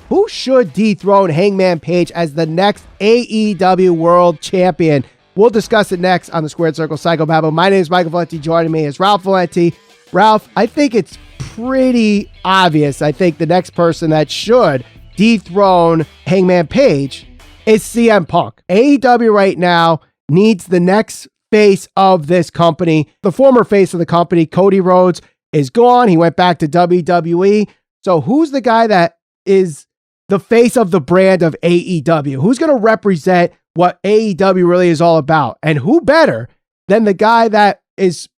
who should dethrone Hangman Page as the next AEW World Champion? We'll discuss it next on the Squared Circle Psychobabble. My name is Michael Valenti. Joining me is Ralph Valenti. Ralph, I think it's pretty obvious. I think the next person that should dethrone Hangman Page is CM Punk. AEW right now needs the next face of this company. The former face of the company, Cody Rhodes, is gone. He went back to WWE. So who's the guy that is the face of the brand of AEW? Who's going to represent what AEW really is all about? And who better than the guy that is,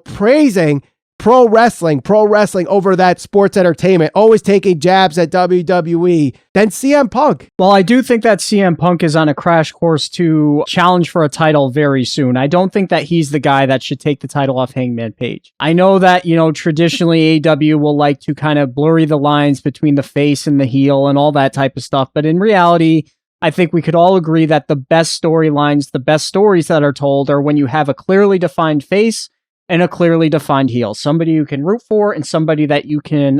praising pro wrestling over that sports entertainment, always taking jabs at WWE, than CM Punk? Well, I do think that CM Punk is on a crash course to challenge for a title very soon. I don't think that he's the guy that should take the title off Hangman Page. I know that, traditionally AEW will like to kind of blurry the lines between the face and the heel and all that type of stuff. But in reality, I think we could all agree that the best storylines, the best stories that are told are when you have a clearly defined face and a clearly defined heel, somebody you can root for and somebody that you can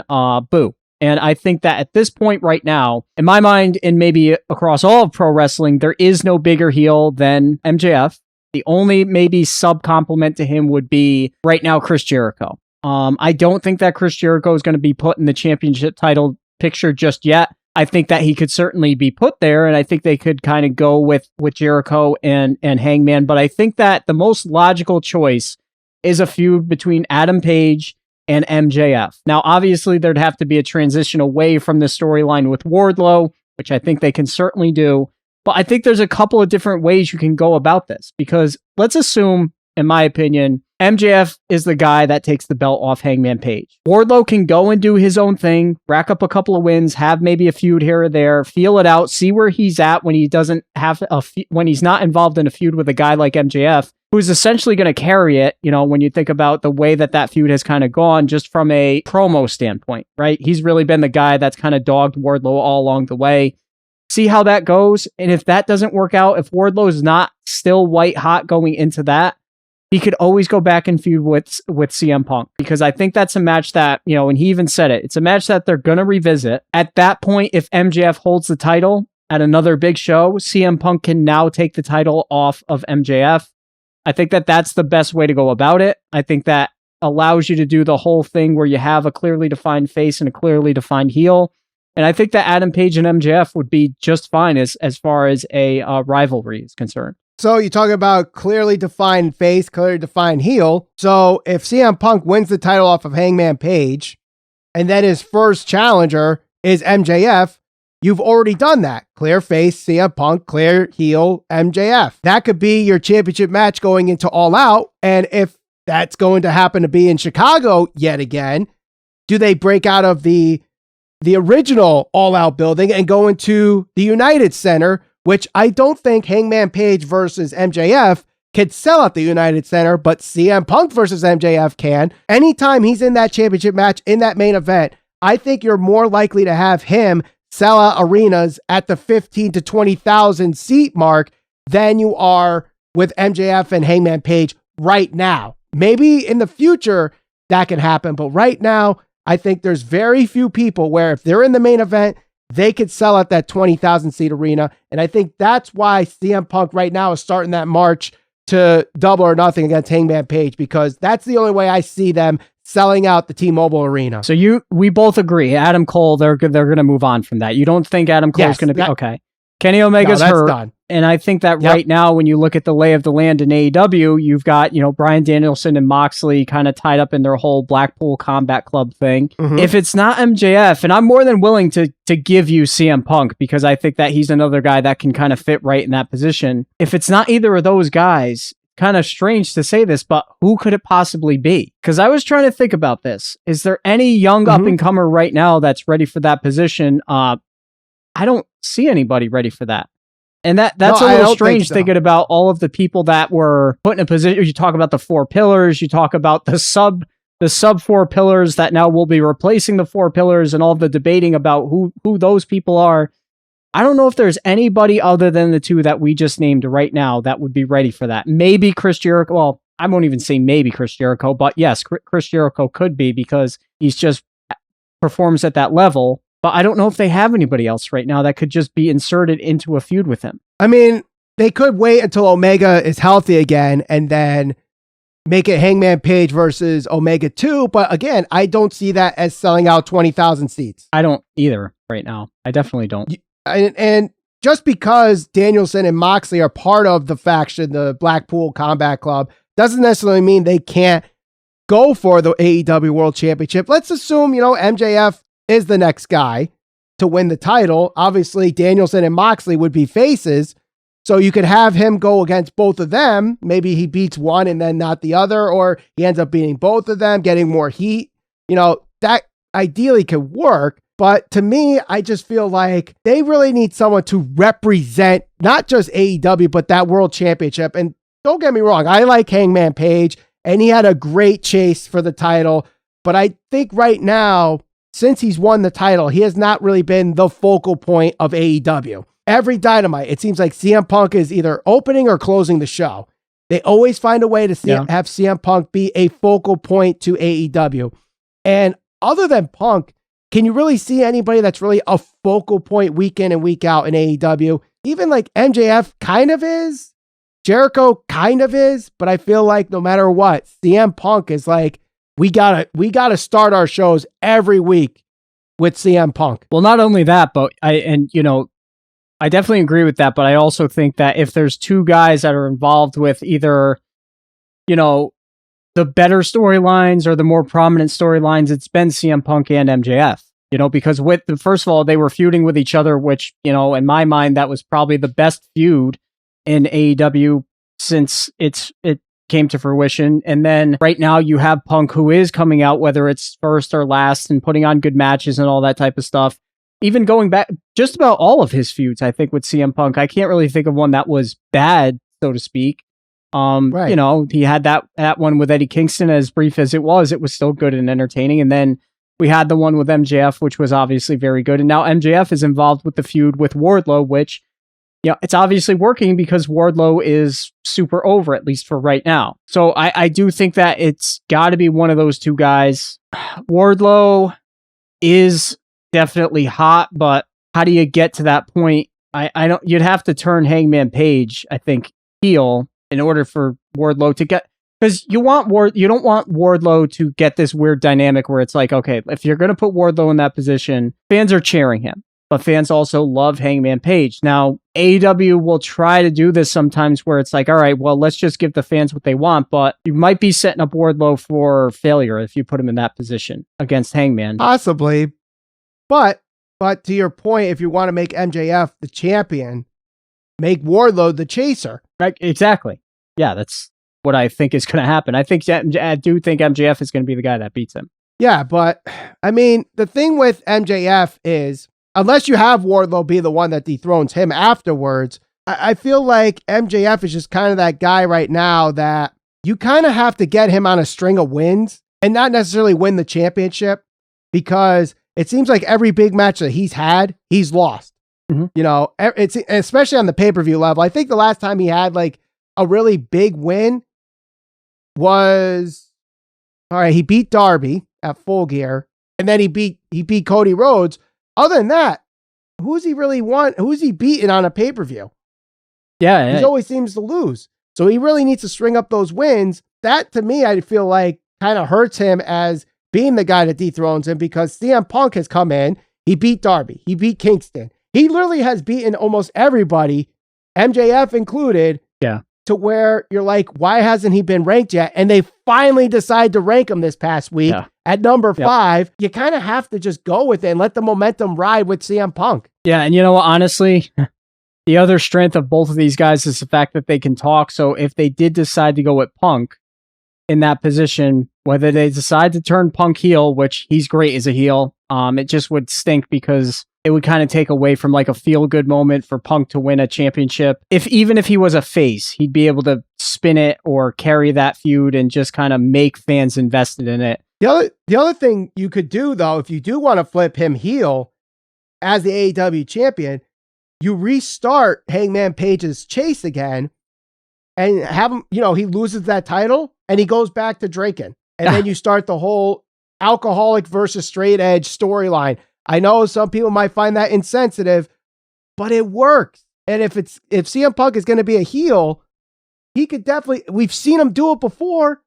boo. And I think that at this point right now, in my mind, and maybe across all of pro wrestling, there is no bigger heel than MJF. The only maybe sub-compliment to him would be right now Chris Jericho. I don't think that Chris Jericho is going to be put in the championship title picture just yet. I think that he could certainly be put there, and I think they could kind of go with Jericho and Hangman. But I think that the most logical choice is a feud between Adam Page and MJF. Now, obviously, there'd have to be a transition away from the storyline with Wardlow, which I think they can certainly do. But I think there's a couple of different ways you can go about this, because let's assume, in my opinion, MJF is the guy that takes the belt off Hangman Page. Wardlow can go and do his own thing, rack up a couple of wins, have maybe a feud here or there, feel it out, see where he's at when he doesn't have when he's not involved in a feud with a guy like MJF, who's essentially going to carry it, when you think about the way that feud has kind of gone just from a promo standpoint, right? He's really been the guy that's kind of dogged Wardlow all along the way. See how that goes. And if that doesn't work out, if Wardlow is not still white hot going into that, he could always go back and feud with CM Punk, because I think that's a match that, and he even said it, it's a match that they're going to revisit. At that point, if MJF holds the title at another big show, CM Punk can now take the title off of MJF. I think that that's the best way to go about it. I think that allows you to do the whole thing where you have a clearly defined face and a clearly defined heel. And I think that Adam Page and MJF would be just fine as far as a rivalry is concerned. So you talk about clearly defined face, clearly defined heel. So if CM Punk wins the title off of Hangman Page, and then his first challenger is MJF, you've already done that. Clear face, CM Punk, clear heel, MJF. That could be your championship match going into All Out. And if that's going to happen to be in Chicago yet again, do they break out of the original All Out building and go into the United Center, which I don't think Hangman Page versus MJF can sell at the United Center, but CM Punk versus MJF can. Anytime he's in that championship match, in that main event, I think you're more likely to have him sell out arenas at the 15 to 20,000 seat mark than you are with MJF and Hangman Page right now. Maybe in the future that can happen, but right now, I think there's very few people where if they're in the main event, they could sell at that 20,000 seat arena. And I think that's why CM Punk right now is starting that march to Double or Nothing against Hangman Page, because that's the only way I see them selling out the T-Mobile Arena. So we both agree. Adam Cole, they're going to move on from that. You don't think Adam Cole is going to be okay? Kenny Omega's hurt. Done. And I think that right now, when you look at the lay of the land in AEW, you've got, Bryan Danielson and Moxley kind of tied up in their whole Blackpool Combat Club thing. Mm-hmm. If it's not MJF, and I'm more than willing to give you CM Punk, because I think that he's another guy that can kind of fit right in that position. If it's not either of those guys, kind of strange to say this, but who could it possibly be? Because I was trying to think about this. Is there any young up-and-comer right now that's ready for that position? I don't see anybody ready for that. And that's a little strange thinking about all of the people that were put in a position. You talk about the four pillars, you talk about the sub four pillars that now will be replacing the four pillars, and all the debating about who those people are. I don't know if there's anybody other than the two that we just named right now that would be ready for that. Maybe Chris Jericho. Well, I won't even say maybe Chris Jericho, but yes, Chris Jericho could be, because he's just performs at that level. But I don't know if they have anybody else right now that could just be inserted into a feud with him. I mean, they could wait until Omega is healthy again and then make it Hangman Page versus Omega 2. But again, I don't see that as selling out 20,000 seats. I don't either right now. I definitely don't. And just because Danielson and Moxley are part of the faction, the Blackpool Combat Club, doesn't necessarily mean they can't go for the AEW World Championship. Let's assume, MJF is the next guy to win the title. Obviously, Danielson and Moxley would be faces. So you could have him go against both of them. Maybe he beats one and then not the other, or he ends up beating both of them, getting more heat. That ideally could work. But to me, I just feel like they really need someone to represent not just AEW, but that World Championship. And don't get me wrong, I like Hangman Page, and he had a great chase for the title. But I think right now, since he's won the title, he has not really been the focal point of AEW. Every Dynamite, it seems like CM Punk is either opening or closing the show. They always find a way to have CM Punk be a focal point to AEW. And other than Punk, can you really see anybody that's really a focal point week in and week out in AEW? Even like MJF kind of is, Jericho kind of is, but I feel like no matter what, CM Punk is like, we gotta start our shows every week with CM Punk. Well, not only that, but I definitely agree with that, but I also think that if there's two guys that are involved with either, the better storylines or the more prominent storylines, it's been CM Punk and MJF, because first of all, they were feuding with each other, which, in my mind, that was probably the best feud in AEW since it came to fruition. And then right now you have Punk, who is coming out, whether it's first or last, and putting on good matches and all that type of stuff. Even going back, just about all of his feuds, I think, with CM Punk, I can't really think of one that was bad, so to speak. Right. He had that one with Eddie Kingston, as brief as it was still good and entertaining. And then we had the one with MJF, which was obviously very good. And now MJF is involved with the feud with Wardlow, which, it's obviously working because Wardlow is super over, at least for right now. So I do think that it's got to be one of those two guys. Wardlow is definitely hot, but how do you get to that point? You'd have to turn Hangman Page, I think, heel in order for Wardlow to get, because you don't want Wardlow to get this weird dynamic where it's like, okay, if you're going to put Wardlow in that position, fans are cheering him, but fans also love Hangman Page. Now, AEW will try to do this sometimes where it's like, all right, well, let's just give the fans what they want, but you might be setting up Wardlow for failure if you put him in that position against Hangman. Possibly. But to your point, if you want to make MJF the champion, make Wardlow the chaser. Right, exactly. Yeah, that's what I think is going to happen. I do think MJF is going to be the guy that beats him. Yeah, but I mean, the thing with MJF is, unless you have Wardlow be the one that dethrones him afterwards, I feel like MJF is just kind of that guy right now that you kind of have to get him on a string of wins and not necessarily win the championship, because it seems like every big match that he's had, he's lost. Mm-hmm. It's especially on the pay-per-view level. I think the last time he had like a really big win was, all right, he beat Darby at Full Gear, and then he beat Cody Rhodes. Other than that, who's he beaten on a pay-per-view? Yeah. He always seems to lose. So he really needs to string up those wins. That, to me, I feel like kind of hurts him as being the guy that dethrones him, because CM Punk has come in, he beat Darby, he beat Kingston. He literally has beaten almost everybody, MJF included, to where you're like, why hasn't he been ranked yet? And they finally decide to rank him this past week at number 5. You kind of have to just go with it and let the momentum ride with CM Punk. Yeah, and honestly, the other strength of both of these guys is the fact that they can talk. So if they did decide to go with Punk in that position, whether they decide to turn Punk heel, which he's great as a heel, it just would stink because it would kind of take away from like a feel-good moment for Punk to win a championship. Even if he was a face, he'd be able to spin it or carry that feud and just kind of make fans invested in it. The other thing you could do, though, if you do want to flip him heel as the AEW champion, you restart Hangman Page's chase again and have him, he loses that title and he goes back to drinking. And then you start the whole alcoholic versus straight edge storyline. I know some people might find that insensitive, but it works. And if CM Punk is going to be a heel, he could definitely, we've seen him do it before,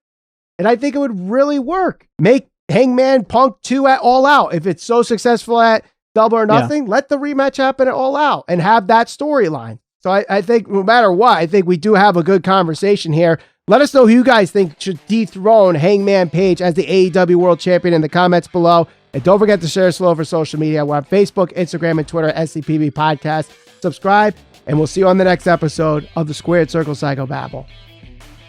and I think it would really work. Make Hangman Punk 2 at All Out. If it's so successful at Double or Nothing, let the rematch happen at All Out and have that storyline. So I think no matter what, I think we do have a good conversation here. Let us know who you guys think should dethrone Hangman Page as the AEW World Champion in the comments below. And don't forget to share us over social media. We're on Facebook, Instagram, and Twitter, SCPB Podcast. Subscribe, and we'll see you on the next episode of the Squared Circle Psycho Babble.